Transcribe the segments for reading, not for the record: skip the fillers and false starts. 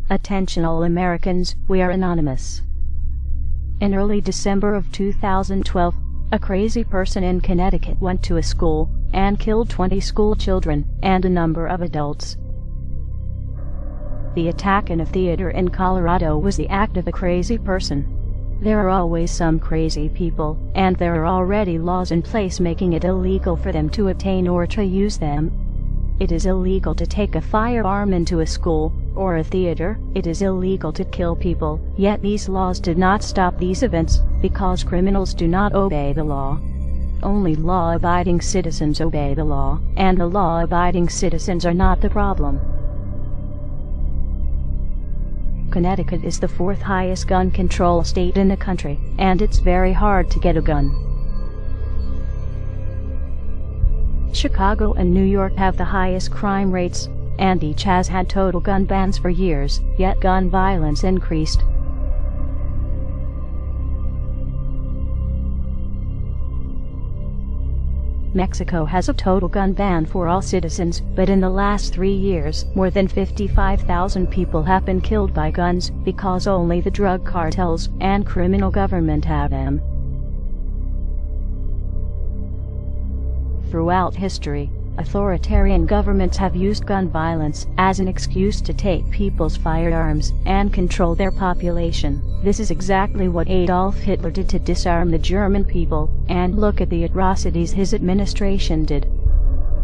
Attention all Americans, we are anonymous. In early December of 2012, a crazy person in Connecticut went to a school and killed 20 school children and a number of adults. The attack in a theater in Colorado was the act of a crazy person. There are always some crazy people, and there are already laws in place making it illegal for them to obtain or to use them. It is illegal to take a firearm into a school or a theater. It is illegal to kill people, yet these laws did not stop these events, because criminals do not obey the law. Only law-abiding citizens obey the law, and the law-abiding citizens are not the problem. Connecticut is the 4th highest gun control state in the country, and it's very hard to get a gun. Chicago and New York have the highest crime rates, and each has had total gun bans for years, yet gun violence increased. Mexico has a total gun ban for all citizens, but in the last 3 years, more than 55,000 people have been killed by guns, because only the drug cartels and criminal government have them. Throughout history, authoritarian governments have used gun violence as an excuse to take people's firearms and control their population. This is exactly what Adolf Hitler did to disarm the German people, and look at the atrocities his administration did.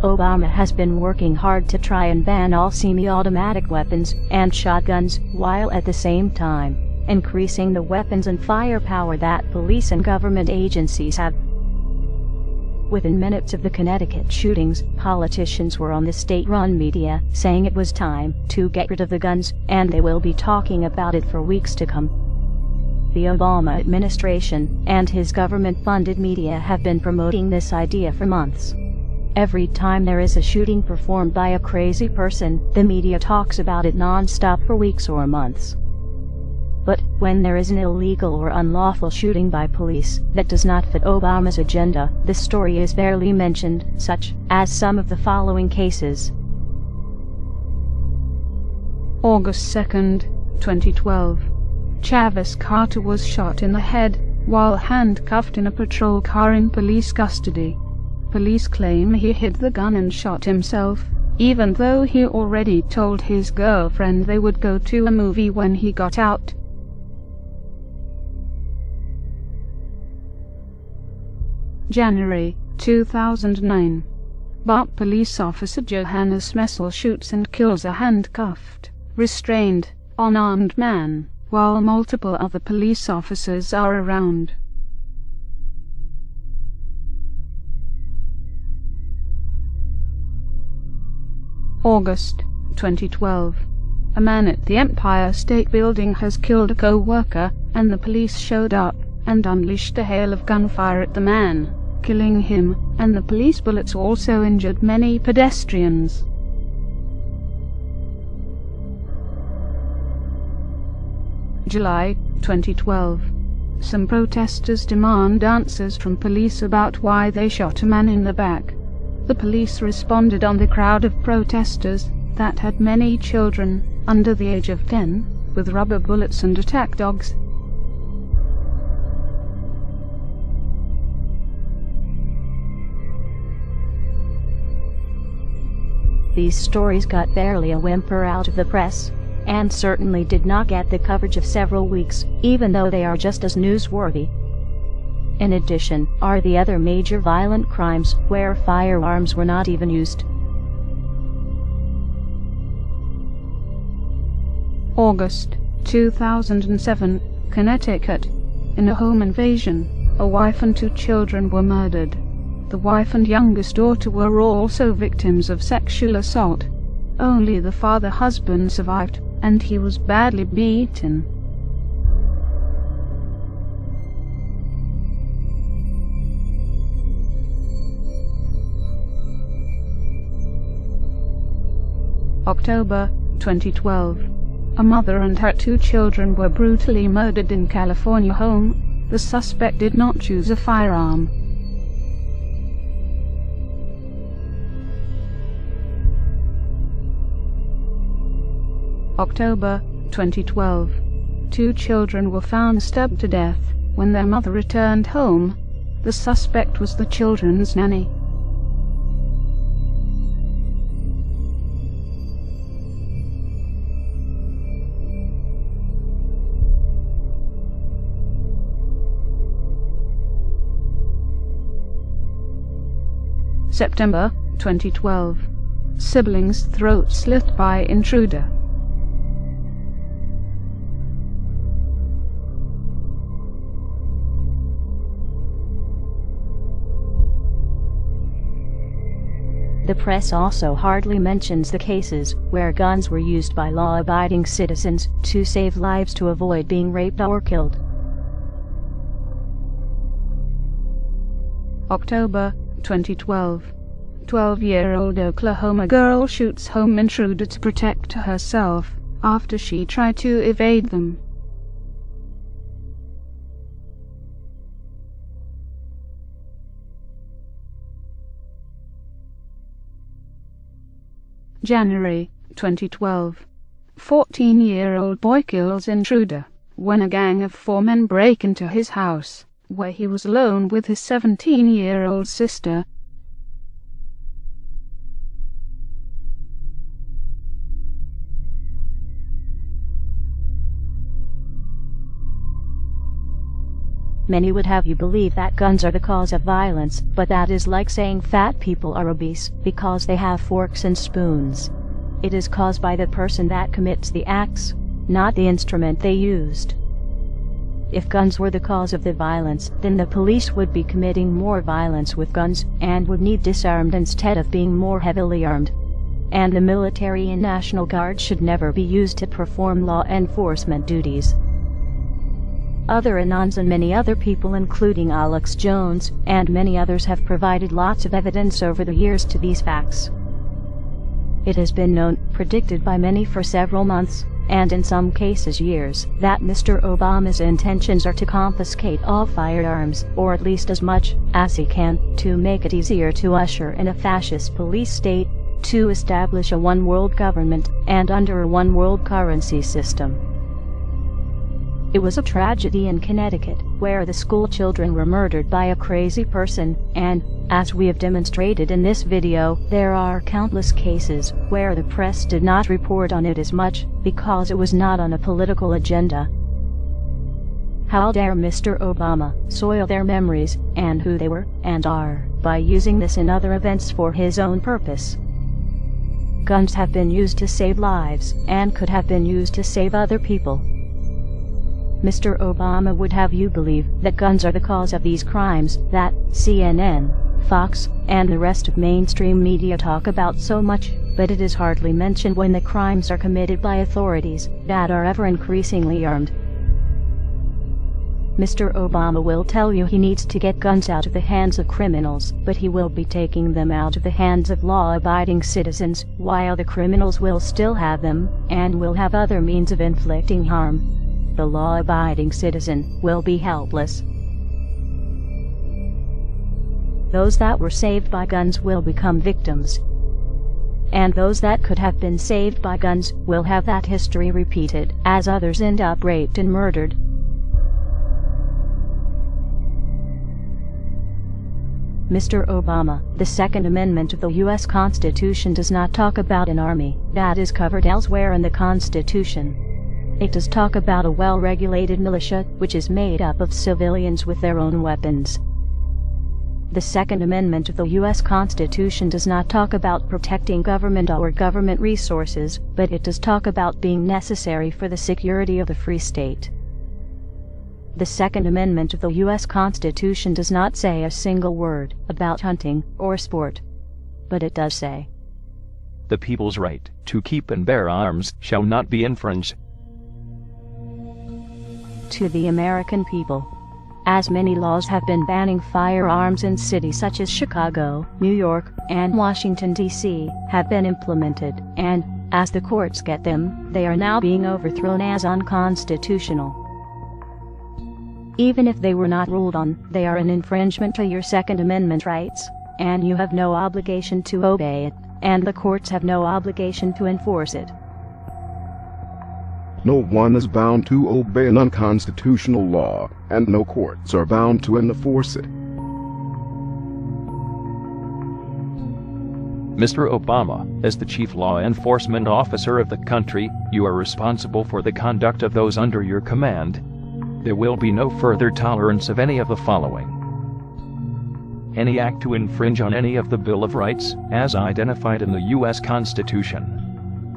Obama has been working hard to try and ban all semi-automatic weapons and shotguns, while at the same time increasing the weapons and firepower that police and government agencies have. Within minutes of the Connecticut shootings, politicians were on the state-run media saying it was time to get rid of the guns, and they will be talking about it for weeks to come. The Obama administration and his government-funded media have been promoting this idea for months. Every time there is a shooting performed by a crazy person, the media talks about it non-stop for weeks or months. But when there is an illegal or unlawful shooting by police that does not fit Obama's agenda, the story is barely mentioned, such as some of the following cases. August 2, 2012. Travis Carter was shot in the head while handcuffed in a patrol car in police custody. Police claim he hid the gun and shot himself, even though he already told his girlfriend they would go to a movie when he got out. January 2009. Bart police officer Johannes Messel shoots and kills a handcuffed, restrained, unarmed man, while multiple other police officers are around. August 2012. A man at the Empire State Building has killed a co-worker, and the police showed up and unleashed a hail of gunfire at the man, killing him, and the police bullets also injured many pedestrians. July 2012. Some protesters demand answers from police about why they shot a man in the back. The police responded on the crowd of protesters that had many children under the age of 10, with rubber bullets and attack dogs. These stories got barely a whimper out of the press, and certainly did not get the coverage of several weeks, even though they are just as newsworthy. In addition, are the other major violent crimes where firearms were not even used. August 2007, Connecticut. In a home invasion, a wife and 2 children were murdered. The wife and youngest daughter were also victims of sexual assault. Only the husband survived, and he was badly beaten. October 2012. A mother and her 2 children were brutally murdered in California home. The suspect did not choose a firearm. October 2012. 2 children were found stabbed to death when their mother returned home. The suspect was the children's nanny. September 2012. Siblings' throat slit by intruder. The press also hardly mentions the cases where guns were used by law-abiding citizens to save lives to avoid being raped or killed. October 2012. 12-year-old Oklahoma girl shoots home intruder to protect herself after she tried to evade them. January 2012. 14-year-old boy kills intruder when a gang of 4 men break into his house, where he was alone with his 17-year-old sister. Many would have you believe that guns are the cause of violence, but that is like saying fat people are obese because they have forks and spoons. It is caused by the person that commits the acts, not the instrument they used. If guns were the cause of the violence, then the police would be committing more violence with guns and would need disarmed instead of being more heavily armed. And the military and National Guard should never be used to perform law enforcement duties. Other Anons and many other people, including Alex Jones and many others, have provided lots of evidence over the years to these facts. It has been known, predicted by many for several months, and in some cases years, that Mr. Obama's intentions are to confiscate all firearms, or at least as much as he can, to make it easier to usher in a fascist police state, to establish a one-world government, and under a one-world currency system. It was a tragedy in Connecticut, where the school children were murdered by a crazy person, and, as we have demonstrated in this video, there are countless cases where the press did not report on it as much, because it was not on a political agenda. How dare Mr. Obama soil their memories, and who they were, and are, by using this and other events for his own purpose. Guns have been used to save lives, and could have been used to save other people. Mr. Obama would have you believe that guns are the cause of these crimes that CNN, Fox, and the rest of mainstream media talk about so much, but it is hardly mentioned when the crimes are committed by authorities that are ever increasingly armed. Mr. Obama will tell you he needs to get guns out of the hands of criminals, but he will be taking them out of the hands of law-abiding citizens, while the criminals will still have them, and will have other means of inflicting harm. The law-abiding citizen will be helpless. Those that were saved by guns will become victims. And those that could have been saved by guns will have that history repeated, as others end up raped and murdered. Mr. Obama, the Second Amendment of the U.S. Constitution does not talk about an army. That is covered elsewhere in the Constitution. It does talk about a well-regulated militia, which is made up of civilians with their own weapons. The Second Amendment of the U.S. Constitution does not talk about protecting government or government resources, but it does talk about being necessary for the security of the free state. The Second Amendment of the U.S. Constitution does not say a single word about hunting or sport, but it does say, "The people's right to keep and bear arms shall not be infringed." To the American people, as many laws have been banning firearms in cities such as Chicago, New York, and Washington, D.C., have been implemented, and, as the courts get them, they are now being overthrown as unconstitutional. Even if they were not ruled on, they are an infringement to your Second Amendment rights, and you have no obligation to obey it, and the courts have no obligation to enforce it. No one is bound to obey an unconstitutional law, and no courts are bound to enforce it. Mr. Obama, as the chief law enforcement officer of the country, you are responsible for the conduct of those under your command. There will be no further tolerance of any of the following: any act to infringe on any of the Bill of Rights, as identified in the U.S. Constitution.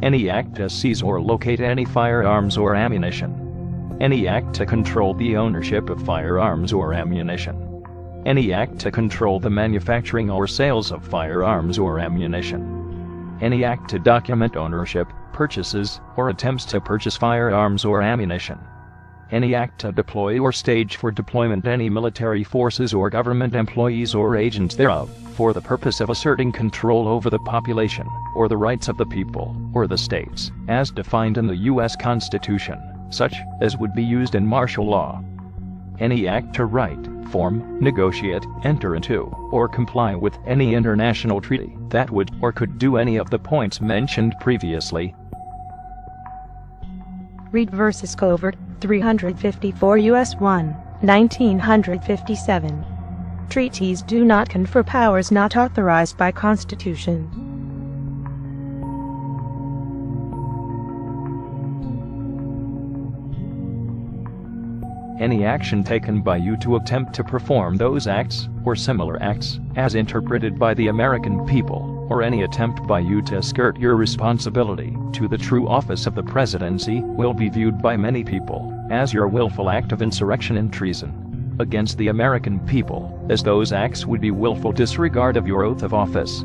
Any act to seize or locate any firearms or ammunition. Any act to control the ownership of firearms or ammunition. Any act to control the manufacturing or sales of firearms or ammunition. Any act to document ownership, purchases, or attempts to purchase firearms or ammunition. Any act to deploy or stage for deployment any military forces or government employees or agents thereof, for the purpose of asserting control over the population, or the rights of the people, or the states, as defined in the U.S. Constitution, such as would be used in martial law. Any act to write, form, negotiate, enter into, or comply with any international treaty that would or could do any of the points mentioned previously. Read versus Covert 354 U.S. 1, 1957. Treaties do not confer powers not authorized by Constitution. Any action taken by you to attempt to perform those acts, or similar acts, as interpreted by the American people, or any attempt by you to skirt your responsibility to the true office of the presidency, will be viewed by many people as your willful act of insurrection and treason against the American people, as those acts would be willful disregard of your oath of office.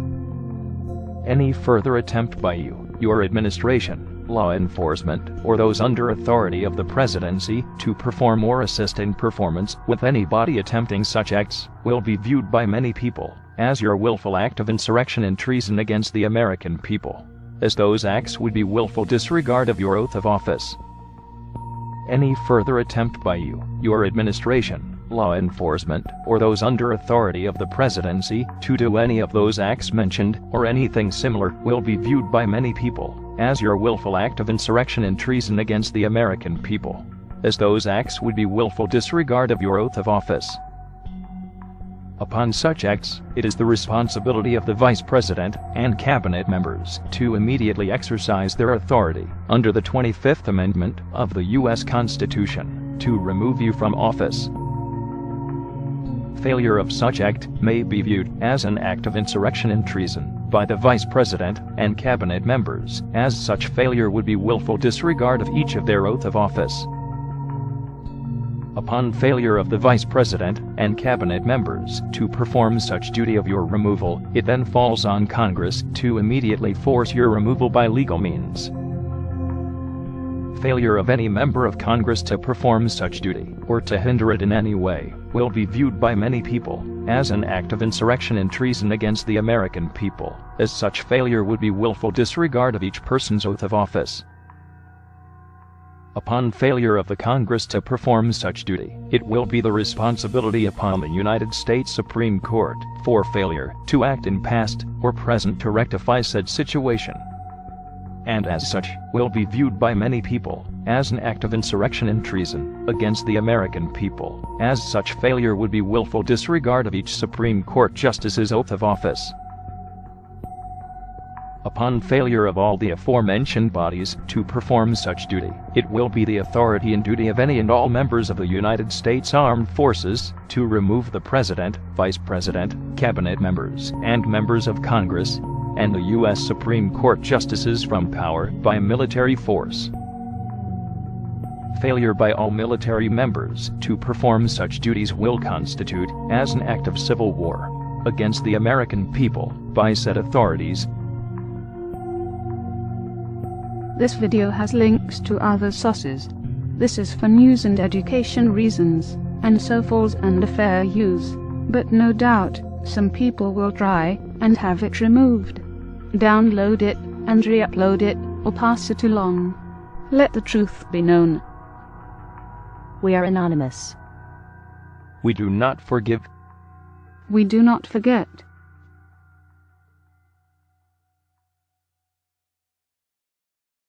Any further attempt by you, your administration, law enforcement, or those under authority of the presidency to perform or assist in performance with any body attempting such acts, will be viewed by many people as your willful act of insurrection and treason against the American people, as those acts would be willful disregard of your oath of office. Any further attempt by you, your administration, law enforcement, or those under authority of the presidency to do any of those acts mentioned, or anything similar, will be viewed by many people as your willful act of insurrection and treason against the American people, as those acts would be willful disregard of your oath of office. Upon such acts, it is the responsibility of the Vice President and Cabinet members to immediately exercise their authority under the 25th Amendment of the U.S. Constitution to remove you from office. Failure of such act may be viewed as an act of insurrection and treason by the Vice President and Cabinet members, as such failure would be willful disregard of each of their oath of office. Upon failure of the Vice President and Cabinet members to perform such duty of your removal, it then falls on Congress to immediately force your removal by legal means. Failure of any member of Congress to perform such duty, or to hinder it in any way, will be viewed by many people as an act of insurrection and treason against the American people, as such failure would be willful disregard of each person's oath of office. Upon failure of the Congress to perform such duty, it will be the responsibility upon the United States Supreme Court for failure to act in past or present to rectify said situation, and as such will be viewed by many people as an act of insurrection and treason against the American people, as such failure would be willful disregard of each Supreme Court justice's oath of office. Upon failure of all the aforementioned bodies to perform such duty, it will be the authority and duty of any and all members of the United States Armed Forces to remove the President, Vice President, Cabinet members, and members of Congress, and the U.S. Supreme Court justices from power by military force. Failure by all military members to perform such duties will constitute as an act of civil war against the American people by said authorities. This video has links to other sources. This is for news and education reasons, and so falls under fair use. But no doubt, some people will try and have it removed. Download it and re-upload it, or pass it along. Let the truth be known. We are anonymous. We do not forgive. We do not forget.